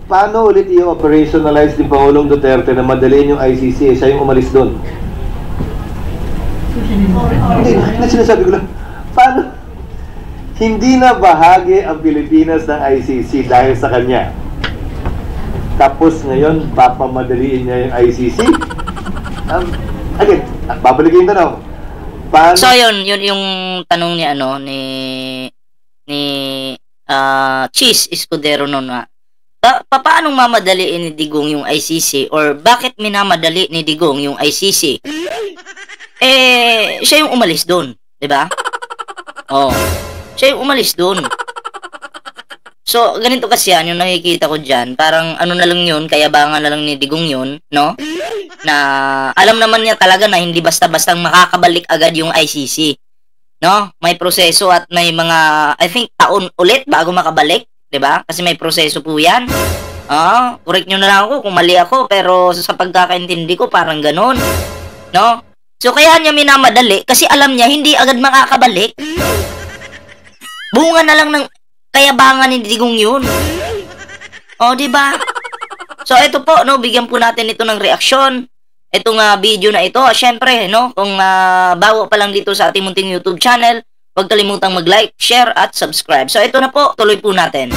Paano ulit i-operationalize ni Pangulong Duterte na madaliin yung ICC? Siya yung umalis doon. Hindi sinasabi ko lang. Paano? Hindi na bahagi ang Pilipinas ng ICC dahil sa kanya. Tapos ngayon, papamadaliin niya yung ICC? Again, babalikin yung tanong. Paano? So yun yung tanong ni Cheese Escudero noon na paano mamadaliin ni Digong yung ICC or bakit minamadali ni Digong yung ICC? Siya yung umalis doon, 'di ba? Oh. Siya yung umalis doon. So, ganito kasi yan, yung nakikita ko diyan, parang ano na lang yun, kayabangan na lang ni Digong yun, no? Na alam naman niya talaga na hindi basta-bastang makakabalik agad yung ICC. No? May proseso at may mga, I think, taon ulit bago makabalik. 'Di ba? Kasi may proseso po 'yan. Correct nyo na lang ako kung mali ako, pero sa pagkakaintindi ko parang ganoon. No? So kaya niya minamadali kasi alam niya hindi agad makakabalik. Bunga na lang ng kayabangan ni Digong 'yun. 'Di ba? So ito po, no, bigyan po natin ito ng reaksyon. Itong video na ito, syempre, no, kung bago pa lang dito sa ating munting YouTube channel, huwag kalimutang mag-like, share, at subscribe. So ito na po, tuloy po natin.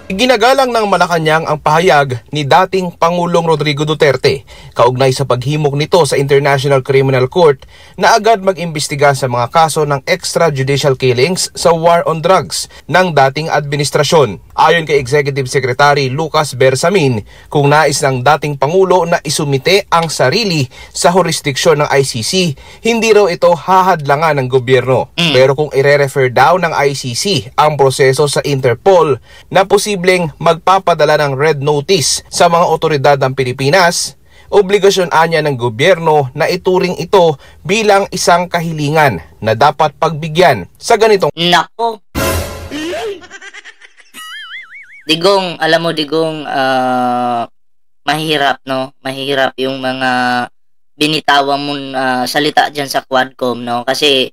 Ginagalang ng Malacanang ang pahayag ni dating Pangulong Rodrigo Duterte kaugnay sa paghimok nito sa International Criminal Court na agad mag-imbestiga sa mga kaso ng extrajudicial killings sa war on drugs ng dating administrasyon. Ayon kay Executive Secretary Lucas Bersamin, kung nais ng dating Pangulo na isumite ang sarili sa jurisdiksyon ng ICC, hindi raw ito hahadlangan ng gobyerno. Pero kung ire-refer daw ng ICC ang proseso sa Interpol na posibleng magpapadala ng red notice sa mga otoridad ng Pilipinas, obligasyon anya ng gobyerno na ituring ito bilang isang kahilingan na dapat pagbigyan sa ganitong... Nako! Digong, alam mo Digong, mahirap, no? Mahirap yung mga binitawang mong salita dyan sa Quadcom, no? Kasi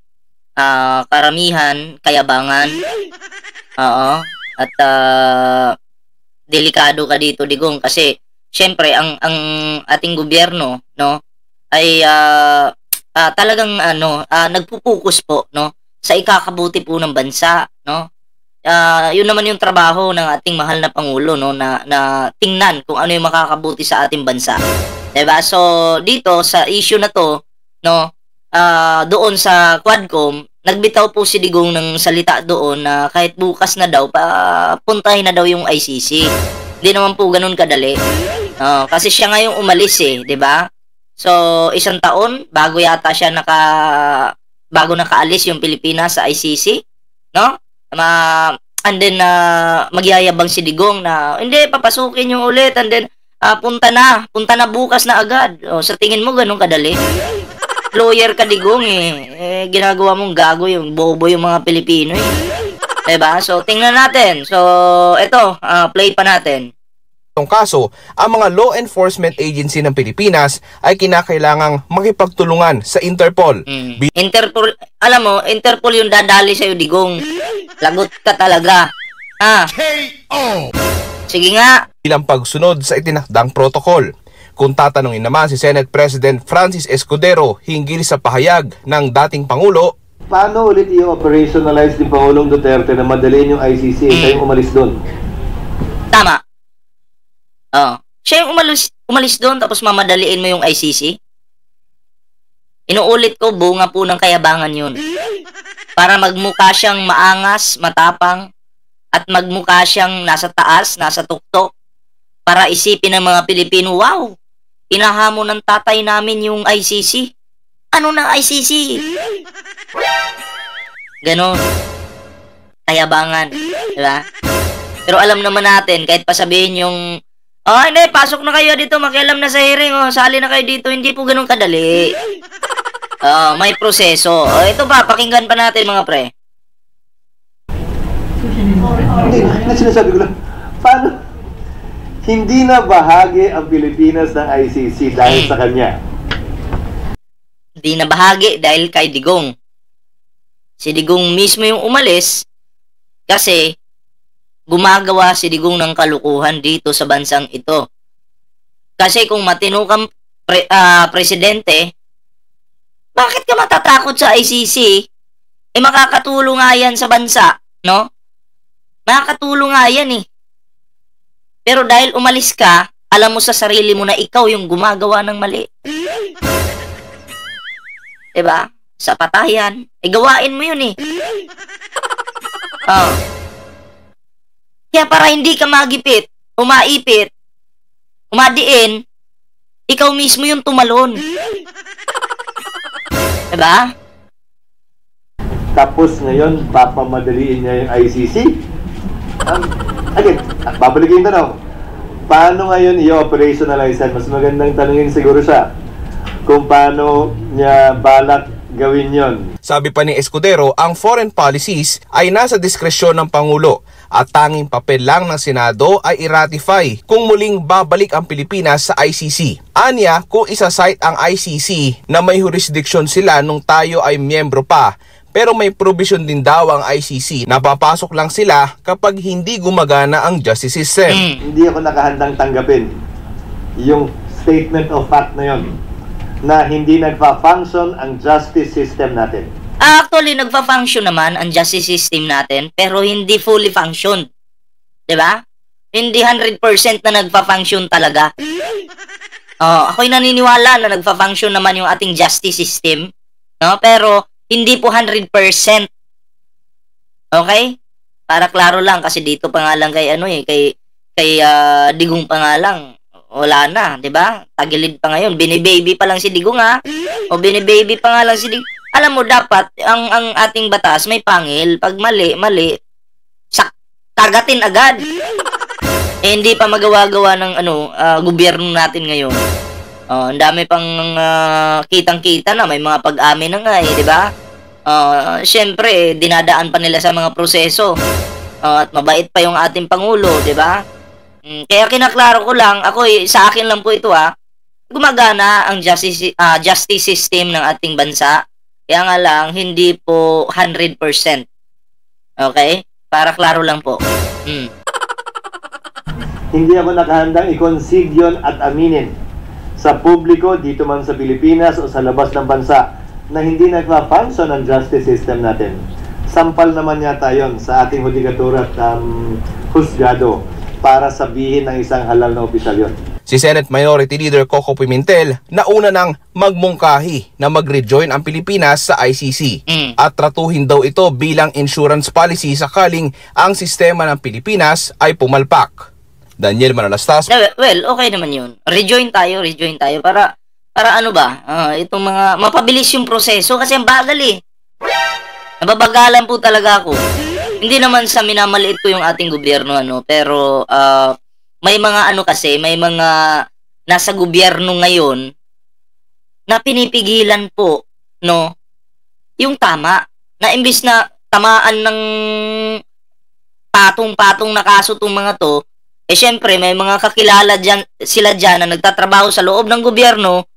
karamihan, kayabangan, at delikado ka dito Digong kasi syempre ang ating gobyerno, no, ay talagang nagpupukus po, no, sa ikakabuti po ng bansa, no. Yun naman yung trabaho ng ating mahal na Pangulo, no, na tingnan kung ano yung makakabuti sa ating bansa. 'Di ba? So dito sa issue na to, no, doon sa Quadcom, nagbitaw po si Digong ng salita doon na kahit bukas na daw puntahin na daw yung ICC. Hindi naman po ganoon kadali. Kasi siya nga yung umalis 'di ba? So isang taon bago yata siya bago nakaalis yung Pilipinas sa ICC, no? And then magyayabang si Digong na hindi papasukin yung ulit and then punta na bukas na agad. Sa tingin mo ganoon kadali? Lawyer ka Digong ginagawa mong gago yung bobo yung mga Pilipino diba? So tingnan natin. So ito, play pa natin. Itong kaso, ang mga law enforcement agency ng Pilipinas ay kinakailangang makipagtulungan sa Interpol. Interpol, alam mo, Interpol yung dadali sa'yo Digong. Lagot ka talaga. Sige nga. Bilang pagsunod sa itinakdang protokol. Kung tatanungin naman si Senate President Francis Escudero hinggil sa pahayag ng dating Pangulo, paano ulit i-operationalize ni Pangulong Duterte na madaliin yung ICC? Siya yung umalis doon. Tama. Siya yung umalis doon tapos mamadaliin mo yung ICC? Inuulit ko, bunga po ng kayabangan yun. Para magmukha siyang maangas, matapang, at magmukha siyang nasa taas, nasa tuktok, para isipin ng mga Pilipino, wow, pinahamon ng tatay namin yung ICC. Ano na ICC? Ganon. Kayabangan. Diba? Pero alam naman natin, kahit pa sabihin yung, hindi, pasok na kayo dito, makialam na sa hearing, sali na kayo dito, hindi po ganun kadali. May proseso. Ito pa, pakinggan pa natin mga pre. Hindi sinasabi ko lang. Paano? Hindi na bahagi ang Pilipinas ng ICC dahil sa kanya. Hindi na bahagi dahil kay Digong. Si Digong mismo yung umalis kasi gumagawa si Digong ng kalukuhan dito sa bansang ito. Kasi kung matino kang presidente, bakit ka matatakot sa ICC? Eh makakatulong nga yan sa bansa, no? Makakatulong nga yan eh. Pero dahil umalis ka, alam mo sa sarili mo na ikaw yung gumagawa ng mali. Diba? Sa patayan. Eh gawain mo yun eh. Oh. Kaya para hindi ka magipit, umaipit, umadiin, ikaw mismo yung tumalon. Diba? Tapos ngayon, papamadaliin niya yung ICC. Again, babalikin yung tanong. Paano ngayon i-operationalize yan? Mas magandang tanungin siguro siya kung paano niya balak gawin yon. Sabi pa ni Escudero, ang foreign policies ay nasa diskresyon ng Pangulo at tanging papel lang ng Senado ay i-ratify kung muling babalik ang Pilipinas sa ICC. Anya, kung isa-cite ang ICC na may jurisdiction sila nung tayo ay miyembro pa, pero may provision din daw ang ICC na papasok lang sila kapag hindi gumagana ang justice system. Hindi ako nakahandang tanggapin yung statement of fact na yon, na hindi nagpa-function ang justice system natin. Actually, nagpa-function naman ang justice system natin, pero hindi fully function. Diba? Hindi 100% na nagpa-function talaga. Ako'y naniniwala na nagpa-function naman yung ating justice system, no? Pero hindi po 100%. Okay? Para klaro lang, kasi dito pa nga lang kay Digong pa nga lang, wala na, 'di ba? Tagilid pa ngayon, binibaby pa lang si Digong ha. O binibaby pa nga lang si Digong. Alam mo, dapat ang ating batas may pangil. Pag mali, kagatin agad. Hindi pa magawa-gawa ng gobyerno natin ngayon. Ang dami pang kitang-kita na, may mga pag-amin na nga eh, 'di ba? Syempre, dinadaan pa nila sa mga proseso. At mabait pa yung ating pangulo, 'di ba? Kaya kinaklaro ko lang, sa akin lang po ito gumagana ang justice system ng ating bansa. Kaya nga lang, hindi po 100%. Okay? Para klaro lang po. Hindi ako nakahandang i-concede yun at aminin sa publiko dito man sa Pilipinas o sa labas ng bansa na hindi nagpa-function ang justice system natin. Sampal naman yata yun sa ating hudikatura at husgado para sabihin ng isang halal na opisyal yun. Si Senate Minority Leader Coco Pimentel nauna nang magmungkahi na mag-rejoin ang Pilipinas sa ICC at tratuhin daw ito bilang insurance policy sakaling ang sistema ng Pilipinas ay pumalpak. Daniel Manalastas. Well, okay naman yun. Rejoin tayo para ano ba? Itong mga mapabilis yung proseso kasi ang bagal eh. Nababagalan po talaga ako. Hindi naman sa minamaliit ko yung ating gobyerno pero may mga may mga nasa gobyerno ngayon na pinipigilan po yung tama na imbis na tamaan ng patong-patong na kaso tong mga to, syempre may mga kakilala sila dyan na nagtatrabaho sa loob ng gobyerno,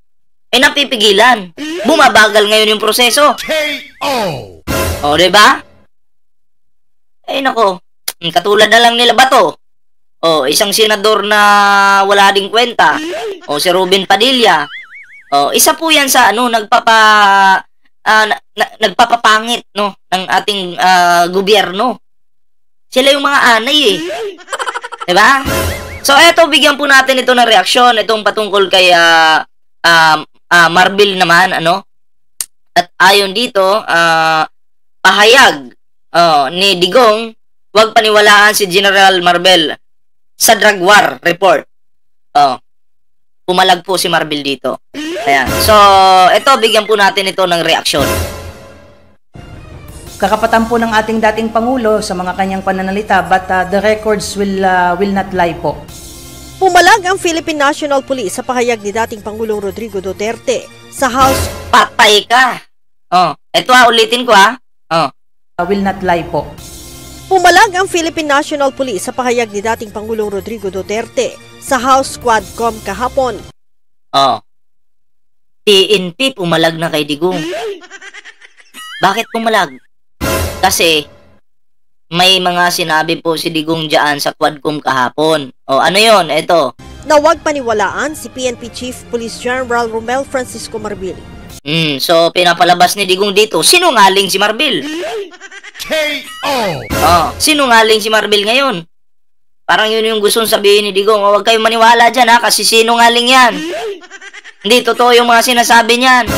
napipigilan. Bumabagal ngayon yung proseso. O, diba? Nako, katulad na lang nila Bato. Isang senador na wala ding kwenta. Si Robin Padilla. Isa po yan sa nagpapapangit ng ating gobyerno. Sila yung mga anay eh. Diba? So eto, bigyan po natin ito ng reaksyon, itong patungkol kay Marbil naman, At ayon dito, pahayag ni Digong, huwag paniwalaan si General Marbil sa drug war report. Pumalag po si Marbil dito. Ayan. So, ito, bigyan po natin ito ng reaksyon. Kakapatan po ng ating dating Pangulo sa mga kanyang pananalita, but the records will not lie po. Pumalag ang Philippine National Police sa pahayag ni dating Pangulong Rodrigo Duterte sa House. Patay ka. Ito ulitin ko Will not lie po. Pumalag ang Philippine National Police sa pahayag ni dating Pangulong Rodrigo Duterte sa House Quadcom kahapon. PNP pumalag na kay Digong. Bakit pumalag? Kasi may mga sinabi po si Digong dyan sa Quadcom kahapon. O ano yon? Ito. Na huwag paniwalaan si PNP Chief Police General Romel Francisco Marbil. So pinapalabas ni Digong dito, sinungaling si Marbil. Sinungaling si Marbil ngayon. Parang yun yung gustong sabihin ni Digong. Huwag kayong maniwala dyan ha, kasi sinungaling yan. Hindi totoo yung mga sinasabi niyan.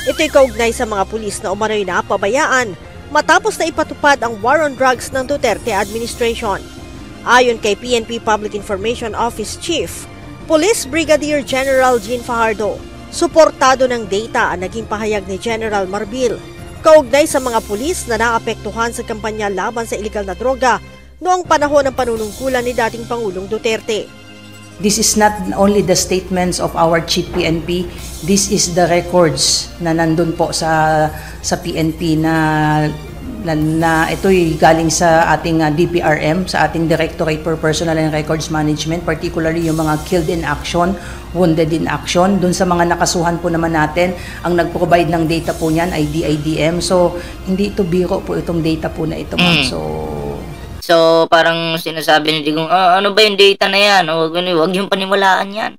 Ito'y kaugnay sa mga pulis na umano'y napabayaan matapos na ipatupad ang war on drugs ng Duterte administration. Ayon kay PNP Public Information Office Chief, Police Brigadier General Jean Fajardo, suportado ng data ang naging pahayag ni General Marbil kaugnay sa mga pulis na naapektuhan sa kampanya laban sa iligal na droga noong panahon ng panunungkulan ni dating Pangulong Duterte. This is not only the statements of our Chief PNP, this is the records na nandun po sa PNP na ito'y galing sa ating DPRM, sa ating Directorate for Personnel and Records Management, particularly yung mga killed in action, wounded in action. Doon sa mga nakasuhan po naman natin, ang nag-provide ng data po niyan ay DIDM. So, hindi ito biro po itong data po na ito, ma'am. So, parang sinasabi ni Digong, ano ba yung data na yan? Huwag yung paniwalaan yan.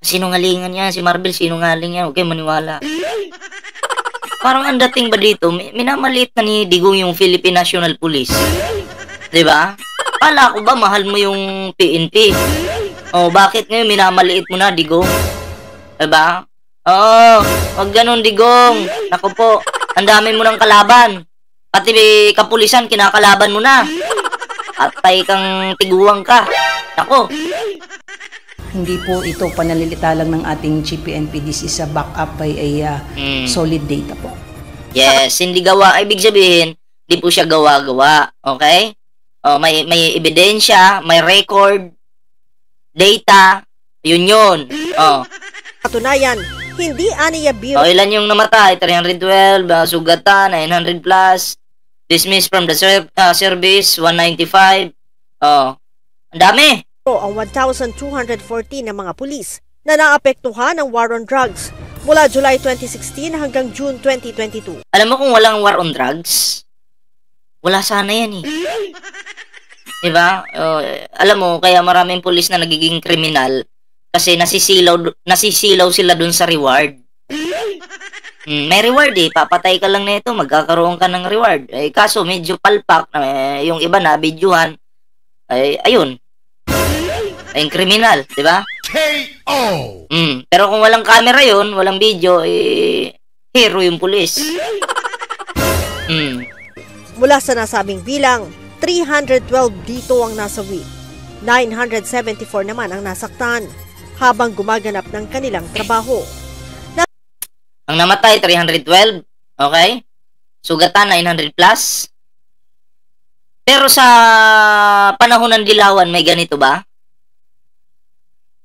Sinungalingan yan, si Marbil, sinungaling yan, huwag kayong maniwala. Parang ang dating ba dito, minamaliit na ni Digong yung Philippine National Police. Diba? Pala ko ba, mahal mo yung PNP? Bakit ngayon minamaliit mo na, Digong? Diba? Huwag ganun, Digong. Naku po, ang dami mo ng kalaban. Pati kapulisan, kinakalaban mo na. Atay kang tiguang ka. Nako. Hindi po ito panalilita lang ng ating Chief PNP. This is a backup by a solid data po. Yes, hindi gawa. Ibig sabihin, hindi po siya gawa-gawa. Okay? May ebidensya, may record, data, yun. Patunayan, hindi aniya biro. Ilan yung namatay? 312, sugatan, 900 plus. Dismissed from the service, 195. Ang dami. Ang 1,214 na mga pulis na naapektuhan ng war on drugs mula July 2016 hanggang June 2022. Alam mo kung walang war on drugs, wala sana yan eh. Diba? Alam mo, kaya maraming pulis na nagiging kriminal kasi nasisilaw sila dun sa reward. May reward eh, papatay ka lang nito, magkakaroon ka ng reward. Kaso medyo palpak, yung iba na bidyuhan, ayun. Ay kriminal, di ba? KO! Pero kung walang camera yun, walang video, hero yung pulis. Mula sa nasabing bilang, 312 dito ang nasawi. 974 naman ang nasaktan habang gumaganap ng kanilang trabaho. Ang namatay, 312. Okay? Sugatan, 900 plus. Pero sa panahon ng dilawan, may ganito ba?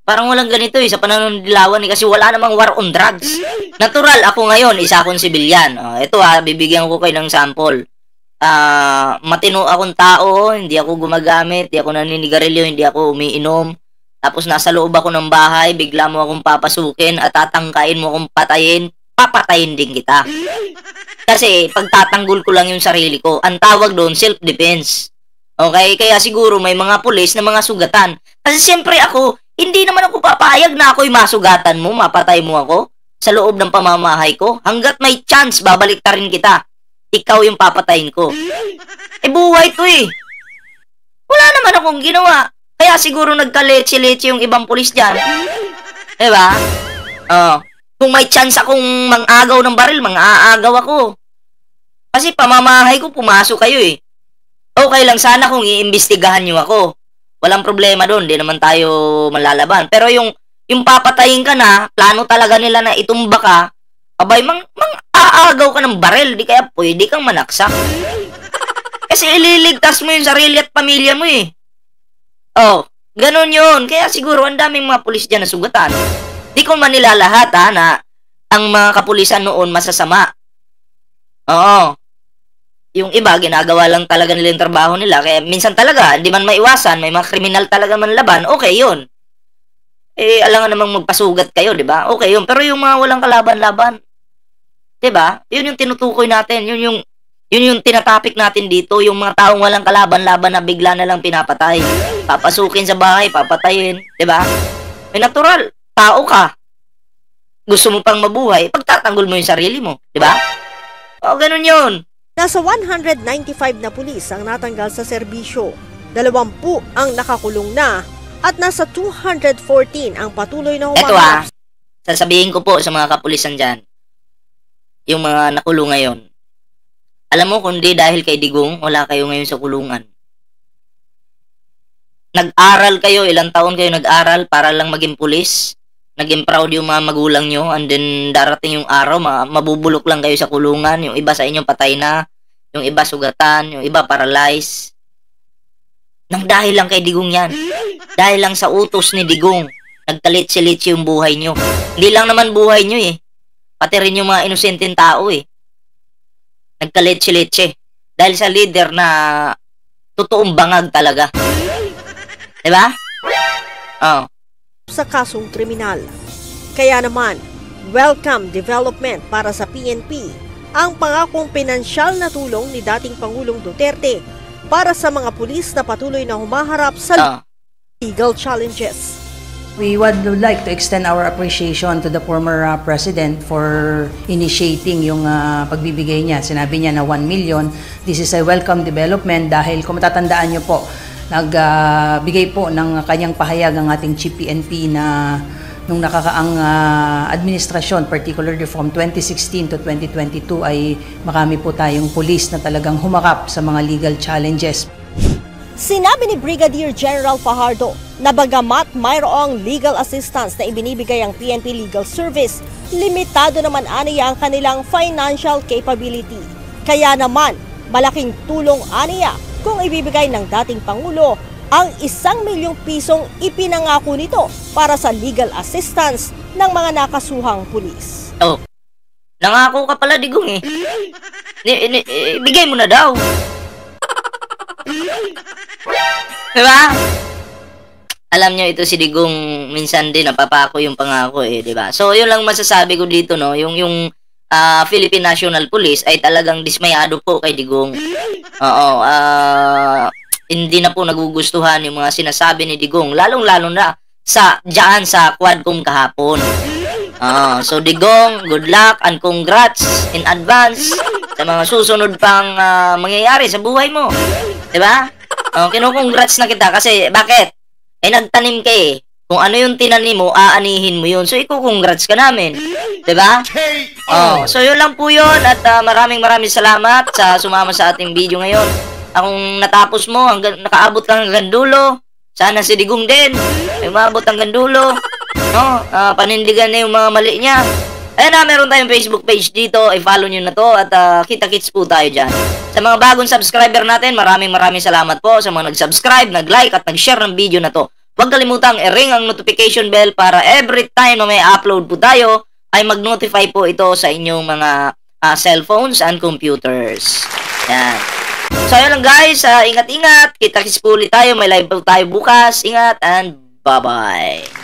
Parang walang ganito sa panahon ng dilawan kasi wala namang war on drugs. Natural, ako ngayon, isa akong sibilyan. Ito bibigyan ko kayo ng sample. Matino akong tao, hindi ako gumagamit, hindi ako naninigarilyo, hindi ako umiinom. Tapos nasa loob ako ng bahay, bigla mo akong papasukin at tatangkain mo akong patayin. Papatayin din kita. Kasi pagtatanggol ko lang yung sarili ko. Ang tawag doon, self-defense. Okay? Kaya siguro may mga pulis na mga sugatan. Kasi siyempre ako, hindi naman ako papayag na ako'y masugatan mo, mapatay mo ako sa loob ng pamamahay ko. Hanggat may chance, babalik ta rin kita. Ikaw yung papatayin ko. Buhay to eh. Wala naman akong ginawa. Kaya siguro nagkaletse-letse yung ibang pulis dyan. Diba? Kung may chance akong mang-agaw ng baril, mang-aagaw ako. Kasi pamamahay ko, pumasok kayo eh. Okay lang sana kung iimbestigahan nyo ako. Walang problema doon, di naman tayo malalaban. Pero yung papatayin ka na, plano talaga nila na itumba ka, abay, mang-aagaw ka ng baril, di kaya pwede kang manaksak. Kasi ililigtas mo yung sarili at pamilya mo eh. Ganun yun. Kaya siguro ang daming mga pulis dyan na sugatan. Di ko man nilalahat na ang mga kapulisan noon masasama. Yung iba, ginagawa lang talaga nila yung trabaho nila. Kaya minsan talaga, hindi man maiwasan, may mga kriminal talaga man laban, okay yun. Alangan namang magpasugat kayo, di ba? Okay yun. Pero yung mga walang kalaban-laban, di ba? Yun yung tinutukoy natin. Yun yung Yun yung tinatapik natin dito, yung mga taong walang kalaban-laban na bigla na lang pinapatay. Papasukin sa bahay, papatayin, 'di ba? Eh natural, tao ka. Gusto mo pang mabuhay, pagtatanggol mo yung sarili mo, 'di ba? O ganun 'yun. Nasa 195 na pulis ang natanggal sa serbisyo, 20 ang nakakulong na, at nasa 214 ang patuloy na Eto humaharap. sasabihin ko po sa mga kapulisan dyan, yung mga nakulong ngayon. Alam mo, kundi dahil kay Digong, wala kayo ngayon sa kulungan. Nag-aral kayo, ilang taon kayo nag-aral para lang maging pulis. Naging proud yung mga magulang nyo, and then darating yung araw, mabubulok lang kayo sa kulungan. Yung iba sa inyo patay na, yung iba sugatan, yung iba paralyzed. Nang dahil lang kay Digong yan. Dahil lang sa utos ni Digong, nagkalit-silitsi yung buhay nyo. Hindi lang naman buhay nyo eh. Pati rin yung mga inosenteng tao eh. Nagkalit-silitsi. Dahil sa leader na totoong bangag talaga. Diba? Oh. Sa kasong kriminal. Kaya naman, welcome development para sa PNP ang pangakong pinansyal na tulong ni dating Pangulong Duterte para sa mga pulis na patuloy na humaharap sa legal challenges. We would like to extend our appreciation to the former President for initiating yung pagbibigay niya. Sinabi niya na 1 million. This is a welcome development dahil kung matatandaan niyo po, nagbigay po ng kanyang pahayag ang ating Chief PNP na nung nakakaang administrasyon, particularly from 2016 to 2022, ay marami po tayong pulis na talagang humakap sa mga legal challenges. Sinabi ni Brigadier General Fajardo na bagamat mayroong legal assistance na ibinibigay ang PNP Legal Service, limitado naman aniya ang kanilang financial capability. Kaya naman, malaking tulong aniya kung ibibigay ng dating Pangulo ang 1 milyong pisong ipinangako nito para sa legal assistance ng mga nakasuhang pulis. Oh, nangako ka pala, Digong eh. Bigay mo na daw. Diba? Alam nyo, ito si Digong minsan din napapako yung pangako eh, diba? So, yun lang masasabi ko dito, no? Yung Philippine National Police ay talagang dismayado po kay Digong. Oo, hindi na po nagugustuhan yung mga sinasabi ni Digong, lalong-lalo na diyan sa Quadcom kahapon. So Digong, good luck and congrats in advance sa mga susunod pang mangyayari sa buhay mo. Diba? Kinukongrats na kita kasi bakit? Eh nagtanim ka eh. Kung ano yung tinanim mo, aanihin mo yun. So ikukongrats ka namin. Diba? So yun lang po yun at maraming salamat sa sumama sa ating video ngayon. Kung natapos mo, nakaabot kang hanggang dulo, sana si Digong din ay maabot hanggang dulo. No? Panindigan na yung mga mali niya. Ayan na, meron tayong Facebook page dito. I-follow nyo na to at kita-kits po tayo dyan. Sa mga bagong subscriber natin, maraming salamat po sa mga nag-subscribe, nag-like at nag-share ng video na to. Huwag kalimutang i-ring ang notification bell para every time na may upload po tayo, ay mag-notify po ito sa inyong mga cellphones and computers. Yan. So ayun lang guys, ingat-ingat. Kita-kits po ulit tayo. May live po tayo bukas. Ingat and bye-bye.